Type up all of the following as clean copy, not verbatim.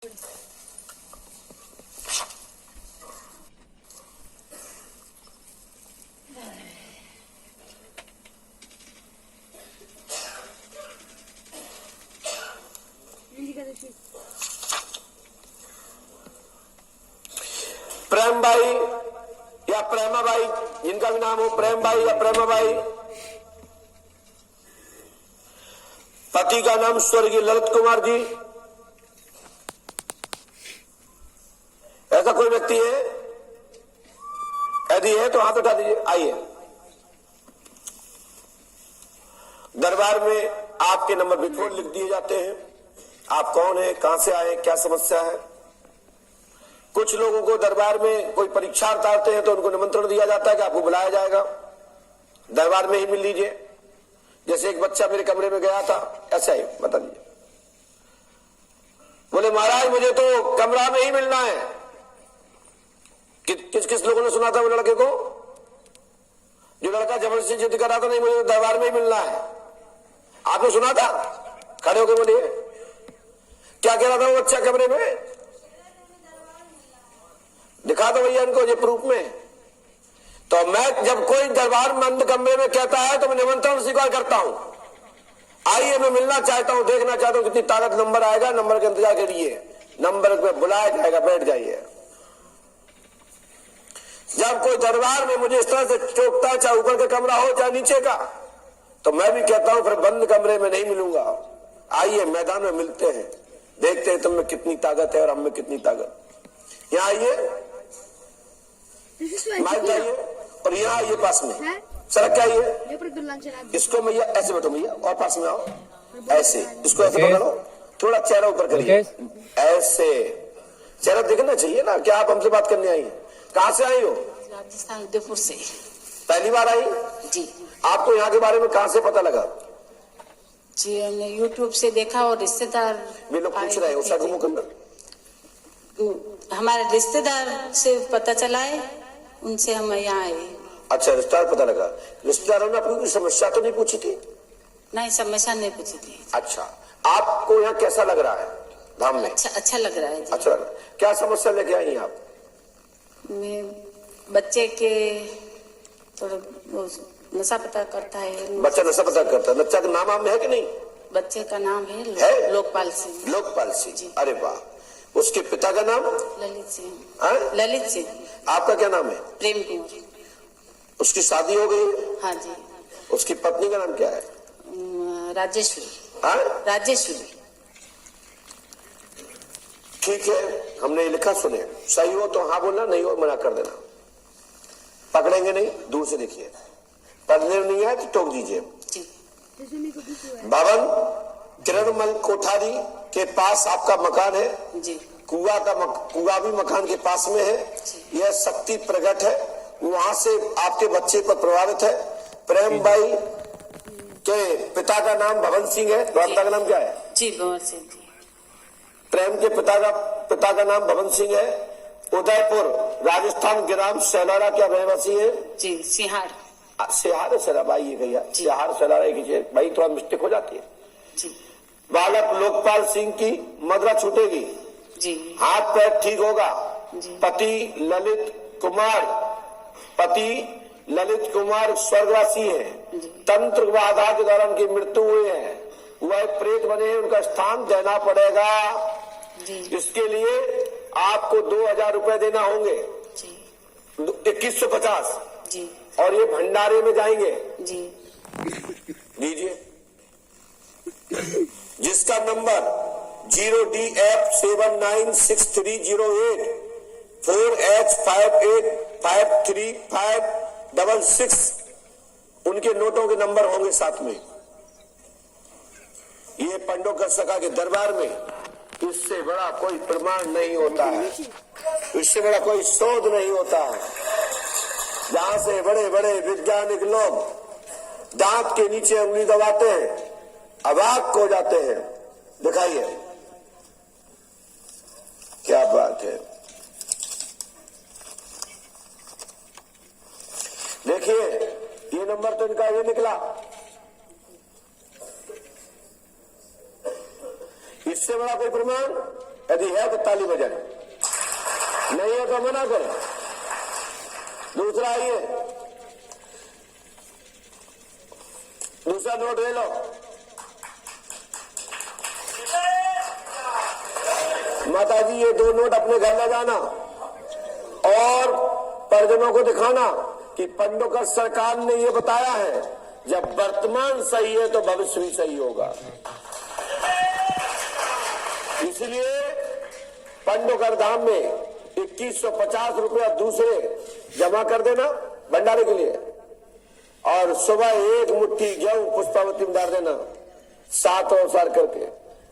प्रेम भाई या प्रेमा भाई, जिनका भी नाम हो, प्रेम भाई या प्रेमा भाई, पति का नाम स्वर्गीय ललित कुमार जी, ऐसा कोई व्यक्ति है? यदि है तो हाथ उठा दीजिए। आइए, दरबार में आपके नंबर बिल्कुल लिख दिए जाते हैं। आप कौन है, कहां से आए, क्या समस्या है। कुछ लोगों को दरबार में कोई परीक्षा उतारते हैं तो उनको निमंत्रण दिया जाता है कि आपको बुलाया जाएगा, दरबार में ही मिल लीजिए। जैसे एक बच्चा मेरे कमरे में गया था, ऐसा ही बता दीजिए, बोले महाराज मुझे तो कमरा में ही मिलना है। किस किस लोगों ने सुना था वो लड़के को? जो लड़का जबरदस्ती जिद कर रहा था, नहीं मुझे तो दरबार में ही मिलना है। आपने सुना था? खड़े होकर बोलिए, क्या कह रहा था वो बच्चा कमरे में? दिखा दो भैया इनको ये प्रूफ में। तो मैं जब कोई दरबार बंद कमरे में कहता है तो मैं निमंत्रण स्वीकार करता हूं। आइए, मैं मिलना चाहता हूं, देखना चाहता हूं कितनी ताकत। नंबर आएगा, नंबर का इंतजार करिए, नंबर पे बुलाया जाएगा, बैठ जाइए। जब कोई दरबार में मुझे इस तरह से चौंकता है, चाहे ऊपर का कमरा हो चाहे नीचे का, तो मैं भी कहता हूं फिर बंद कमरे में नहीं मिलूंगा। आइए, मैदान में मिलते हैं, देखते हैं तुम में कितनी ताकत है और हम में कितनी ताकत। यहाँ आइए, माइक लाइए और यहाँ आइए पास में, सड़क क्या आइए। इसको भैया ऐसे बैठो भैया, और पास में आओ, ऐसे इसको ऐसे पकड़ो, थोड़ा चेहरा ऊपर करिए, ऐसे चेहरा दिखना चाहिए ना। क्या आप हमसे बात करने आई हैं? कहाँ से आई हो? राजस्थान, उदयपुर से। पहली बार आई जी। आपको यहाँ के बारे में कहाँ से पता लगा? जी, हमने यूट्यूब से देखा और रिश्तेदार वे लोग पूछ रहे हो, हमारे रिश्तेदार से पता चला है, उनसे हम यहाँ आए। अच्छा, रिश्तेदार पता लगा। रिश्तेदारों ने अपनी कोई समस्या तो नहीं पूछी थी? नहीं, समस्या नहीं पूछी थी। अच्छा, आपको यहाँ कैसा लग रहा है धाम में? अच्छा लग रहा है जी। अच्छा लग रहा है। क्या समस्या लेके आई आप? बच्चे के थोड़ा नशा पता करता है। बच्चा नशा पता करता है? बच्चा का नाम आम है कि नहीं? बच्चे का नाम है लोकपाल सिंह। लोकपाल सिंह, अरे वाह। उसके पिता का नाम? ललित सिंह। ललित सिंह। आपका क्या नाम है? प्रेम कुमार। उसकी शादी हो गई? हाँ जी। उसकी पत्नी का नाम क्या है? राजेश्वरी। राजेश्वरी। ठीक है, हमने लिखा, सुने। सही हो तो हाँ बोलना, नहीं हो मना कर देना। पकड़ेंगे नहीं, दूर से देखिए। पढ़ने नहीं आए तो टोक दीजिए। भवन किरणमल कोठारी के पास आपका मकान है जी। कुआ भी मकान के पास में है। यह शक्ति प्रकट है, वहां से आपके बच्चे पर प्रभावित है। प्रेम भाई के पिता का नाम भवन सिंह है। पिता का नाम क्या है? जी, भवन सिंह। प्रेम के पिता का नाम भवन सिंह है। उदयपुर राजस्थान ग्राम सैलारा क्या रहवासी है? जी, सिहार। सिहार सैलारा भाई, ये भैया सिहार सैलारा एक भाई, थोड़ा मिस्टेक हो जाती है जी। बालक लोकपाल सिंह की मदरा छूटेगी जी। हाथ पैर ठीक होगा जी। पति ललित कुमार स्वर्गवासी है। तंत्र बाधा के द्वारा उनकी मृत्यु हुई है, वह प्रेत बने हैं, उनका स्थान देना पड़ेगा जी। इसके लिए आपको 2000 रुपए देना होंगे। 2150 जी। और ये भंडारे में जाएंगे जी। दीजिए, जिसका नंबर 0DF796308 4H585356 उनके नोटों के नंबर होंगे साथ में। ये पंडोकर सखा के दरबार में इससे बड़ा कोई प्रमाण नहीं होता है, इससे बड़ा कोई शोध नहीं होता है। जहां से बड़े बड़े वैज्ञानिक लोग दांत के नीचे उंगली दबाते हैं, अवाक हो जाते हैं। दिखाइए, क्या बात है। देखिए, ये नंबर तो इनका ये निकला। इससे बड़ा कोई प्रमाण यदि है तो ताली बजाए, नहीं है तो मना करें। दूसरा आइए, दूसरा नोट ले लो। माता जी ये 2 नोट अपने घर ले जाना और परिजनों को दिखाना कि पंडोकर सरकार ने ये बताया है जब वर्तमान सही है तो भविष्य भी सही होगा। इसलिए पंडोकर धाम में 2150 रुपया दूसरे जमा कर देना भंडारे के लिए, और सुबह 1 मुट्ठी गेहूं पुष्पावती में डाल देना 7 अवसर करके।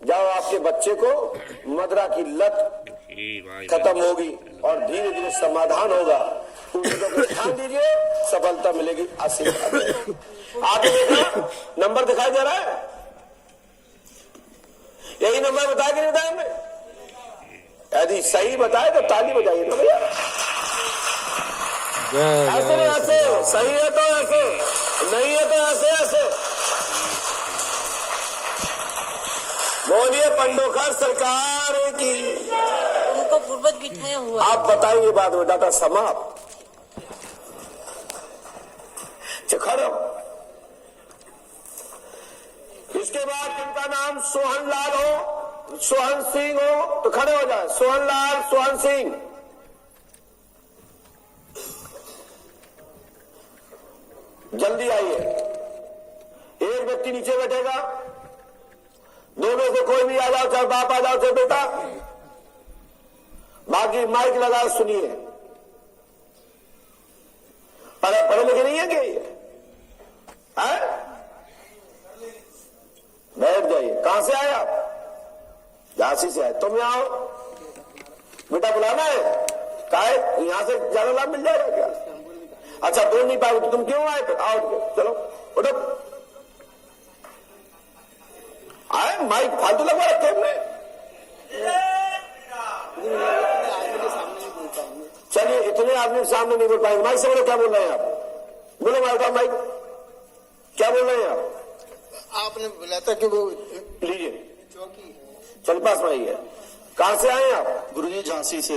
जाओ, आपके बच्चे को मदरा की लत खत्म होगी और धीरे धीरे समाधान होगा। ध्यान दीजिए, सफलता मिलेगी, आशीर्वाद। आपने देखा नंबर दिखाई दे रहा है, यही नंबर बताया कि नहीं बताया हमने? यदि सही बताए तो ताली बजाइए ना भैया। ऐसे नहीं, ऐसे सही है तो ऐसे, नहीं है तो ऐसे ऐसे। बोलिए पंडोकर सरकार की। उनको पूर्वज बिठाया हुआ। आप बताएंगे बाद में, डाटा समाप्त। खड़ो। इसके बाद जिनका नाम सोहन लाल हो, सोहन सिंह हो तो खड़े हो जाए। सोहन लाल, सोहन सिंह। जल्दी आइए। एक व्यक्ति नीचे बैठेगा, दोनों से कोई भी आ जाओ, चाहे बाप आ जाओ चाहे बेटा, बाकी माइक लगा सुनिए। पढ़े लिखे नहीं है क्या ये? बैठ जाइए। कहां से आए आप? झांसी से आए। तुम यहाँ आओ, बेटा बुलाना है। काहे यहां से ज्यादा लाभ मिल जाएगा क्या? अच्छा, बोल नहीं पाओगे तो तुम क्यों आए? फिर आओ, चलो उठो। आए माइक फालतू लगवा रखे हमने। चलिए, इतने आदमी सामने नहीं बोल पाएंगे। माइक से बोलो, क्या बोल रहे हैं आप? बोलो माइक, क्या बोल रहे हैं आप? आपने बोला था कि वो लीजिए, चल पास में आइए। कहां से आए आप? गुरुजी झांसी से।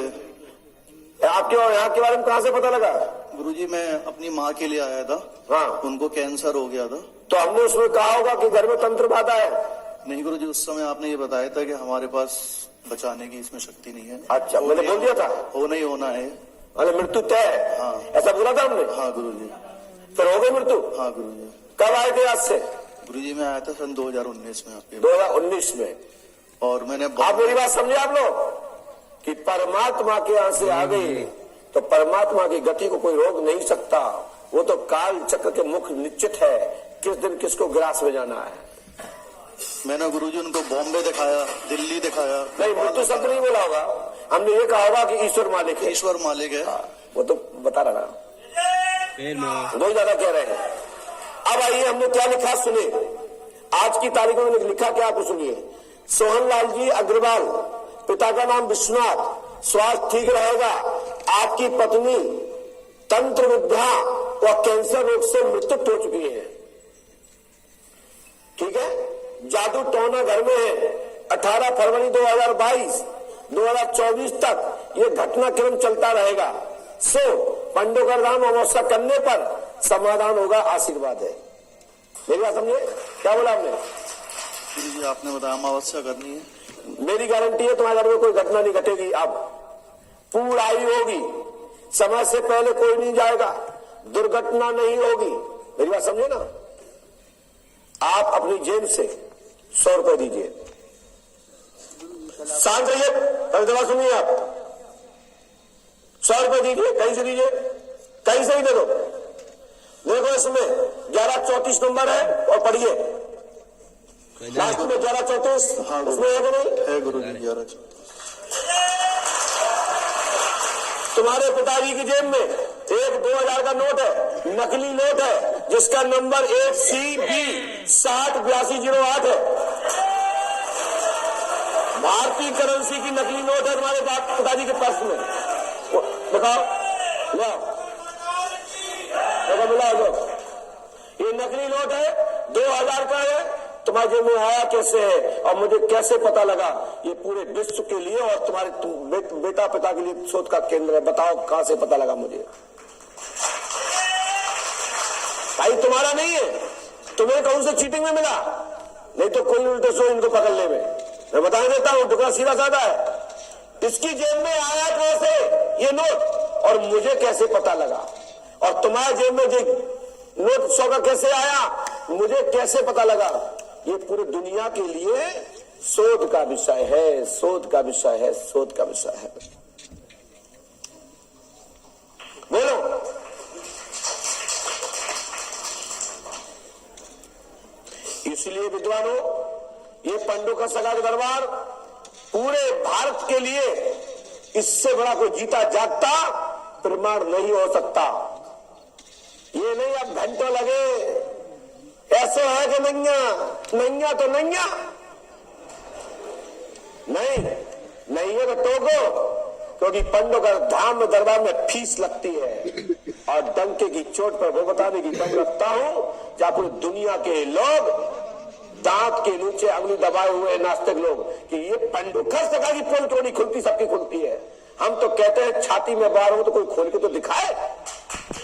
आपके यहाँ के बारे में कहां से पता लगा? गुरुजी मैं अपनी माँ के लिए आया था। हाँ, उनको कैंसर हो गया था। तो हमने उसमें कहा होगा कि घर में तंत्र बाधा है। नहीं गुरुजी, उस समय आपने ये बताया था कि हमारे पास बचाने की इसमें शक्ति नहीं है। अच्छा, मैंने बोल दिया था होना ही होना है। अरे मृत्यु तय है। हाँ, ऐसा बोला था हमने। हाँ गुरुजी। फिर हो गई मृत्यु? हाँ गुरुजी। कब आए थे? आज से? गुरुजी मैं आया था सन 2019 में आपके। 2019 में। और मैंने आप मेरी बात समझे आप लोग कि परमात्मा के यहाँ से आ गई तो परमात्मा की गति को कोई रोक नहीं सकता। वो तो काल चक्र के मुख निश्चित है, किस दिन किसको ग्रास में जाना है। मैंने गुरुजी उनको बॉम्बे दिखाया, दिल्ली दिखाया। नहीं, मृत्यु शब्द नहीं बोला होगा, हमने ये कहा होगा कि ईश्वर मालिक है। ईश्वर मालिक है। वो तो बता रहा ना, दो ज्यादा कह रहे हैं। अब आइए, हमने क्या लिखा सुने। आज की तारीख में लिखा क्या आपको सुनिए। सोहन लाल जी अग्रवाल, पिता का नाम विश्वनाथ, स्वास्थ्य ठीक रहेगा। आपकी पत्नी तंत्र विद्या व कैंसर रोग से मृत्यु हो चुकी है। ठीक है, जादू टोना घर में है। 18 फरवरी 2022 2024 तक ये घटनाक्रम चलता रहेगा। सो पंडोकर धाम अमावस्या करने पर समाधान होगा, आशीर्वाद है। मेरी बात समझे? क्या बोला आपने? गुरुजी आपने बताया अमावस्या करनी है। मेरी गारंटी है तुम्हारे घर में कोई घटना नहीं घटेगी। अब पूर्ण आयु होगी, समय से पहले कोई नहीं जाएगा, दुर्घटना नहीं होगी। मेरी बात समझे ना? आप अपनी जेब से 100 रुपए दीजिए। शांत रहिए, पहले दवा सुनिए। आप 100 रुपए दीजिए, कहीं से दीजिए, कहीं से ही दे दो। देखो इसमें 1134 नंबर है और पढ़िए लास्ट में 1134। हाँ, उसमें है कि नहीं? है गुरुजी 1134। तुम्हारे पिताजी की जेब में एक 2000 का नोट है, नकली नोट है, जिसका नंबर 1CB 608208 है। भारतीय करेंसी की नकली नोट है तुम्हारे पिताजी के पर्स में। बताओ, लो मिला दो। ये नकली नोट है, 2000 का है। तुम्हारे जेब में आया कैसे है और मुझे कैसे पता लगा, ये पूरे विश्व के लिए और तुम्हारे बेटा पिता के लिए शोध का केंद्र है। बताओ कहां से पता लगा मुझे? भाई तुम्हारा नहीं है, तुम्हें कौन से चीटिंग में मिला? नहीं तो कोई उल्टे सो इनको पकड़ने में। मैं बता देता हूं, टुकड़ा सीधा साधा है। इसकी जेब में आया कैसे ये नोट और मुझे कैसे पता लगा? और तुम्हारे जेब में जो नोट 100 का कैसे आया, मुझे कैसे पता लगा? ये पूरी दुनिया के लिए शोध का विषय है, शोध का विषय है, शोध का विषय है। बोलो, इसलिए विद्वानों, ये पंडों का सगा दरबार पूरे भारत के लिए इससे बड़ा कोई जीता जागता प्रमाण नहीं हो सकता। ये नहीं अब घंटों लगे, ऐसे है कि नैया तो नैया नहीं है तो टोको, क्योंकि पंडों का धाम में दरबार में फीस लगती है और डंके की चोट पर वो बताने की दम रखता हूं जहां पूरी दुनिया के लोग दांत के नीचे अंगुली दबाए हुए नास्तिक लोग कि ये पंडो कर सका कि पोल क्यों नहीं खुलती, सबकी खुलती है। हम तो कहते हैं छाती में बार हो तो कोई खोल के तो दिखाए।